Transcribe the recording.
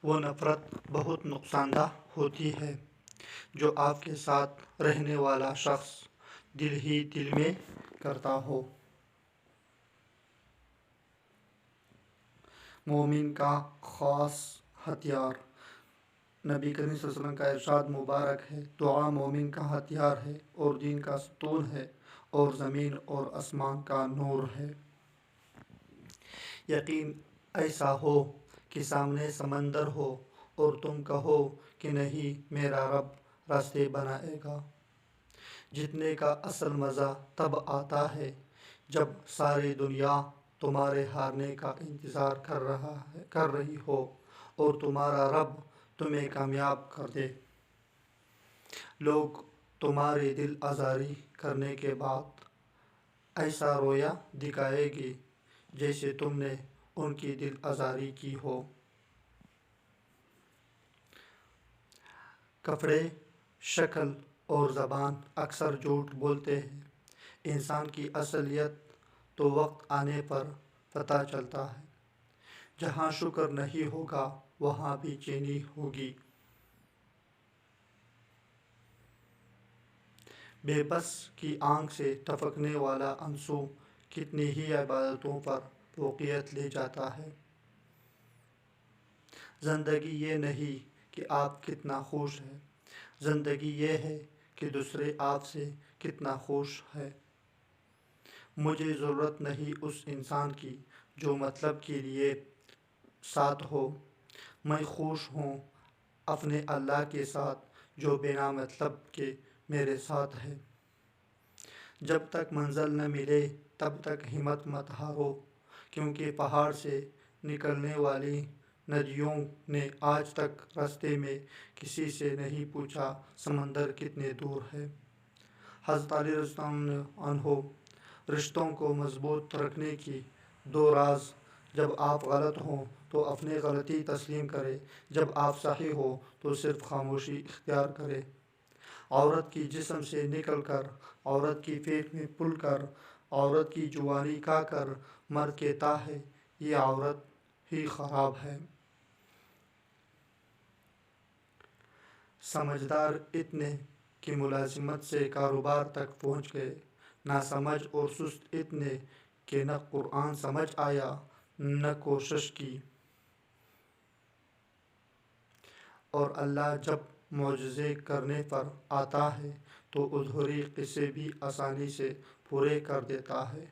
وہ نفرت بہت نقصان دہ ہوتی ہے جو آپ کے ساتھ رہنے والا شخص دل ہی دل میں کرتا ہو۔ مومن کا خاص ہتھیار۔ نبی کریم صلی اللہ علیہ وسلم کا ارشاد مبارک ہے، دعا مومن کا ہتھیار ہے اور دین کا ستون ہے اور زمین اور آسمان کا نور ہے۔ یقین ایسا ہو کہ سامنے سمندر ہو اور تم کہو کہ نہیں میرا رب راستے بنائے گا۔ جیتنے کا اصل مزہ تب آتا ہے جب ساری دنیا تمہارے ہارنے کا انتظار کر رہی ہو اور تمہارا رب تمہیں کامیاب کر دے۔ لوگ تمہاری دل آزاری کرنے کے بعد ایسا رویا دکھائیں گے جیسے تم نے ان کی دل آزاری کی ہو۔ کپڑے، شکل اور زبان اکثر جھوٹ بولتے ہیں۔ انسان کی اصلیت تو وقت آنے پر پتہ چلتا ہے۔ جہاں شکر نہیں ہوگا وہاں بے چینی ہوگی۔ بے بس کی آنکھ سے ٹپکنے والا آنسو کتنی ہی عبادتوں پر فوقیت لے جاتا ہے۔ زندگی یہ نہیں کہ آپ کتنا خوش ہیں، زندگی یہ ہے کہ دوسرے آپ سے کتنا خوش ہے۔ مجھے ضرورت نہیں اس انسان کی جو مطلب کے لیے ساتھ ہو، میں خوش ہوں اپنے اللہ کے ساتھ جو بنا مطلب کے میرے ساتھ ہے۔ جب تک منزل نہ ملے تب تک ہمت مت ہارو، کیونکہ پہاڑ سے نکلنے والی ندیوں نے آج تک راستے میں کسی سے نہیں پوچھا سمندر کتنے دور ہے۔ حضرت علی رضی اللہ عنہ رشتوں کو مضبوط رکھنے کی 2 راز: جب آپ غلط ہوں تو اپنی غلطی تسلیم کریں، جب آپ صحیح ہوں تو صرف خاموشی اختیار کریں۔ عورت کی جسم سے نکل کر عورت کی پیٹ میں پل کر عورت کی جوانی کھا کر مرد کہتا ہے یہ عورت ہی خراب ہے۔ سمجھدار اتنے کہ ملازمت سے کاروبار تک پہنچ گئے، ناسمجھ اور سست اتنے کہ نہ قرآن سمجھ آیا نہ کوشش کی۔ اور اللہ جب معجزے کرنے پر آتا ہے تو ادھوری قصے بھی آسانی سے پورے کر دیتا ہے۔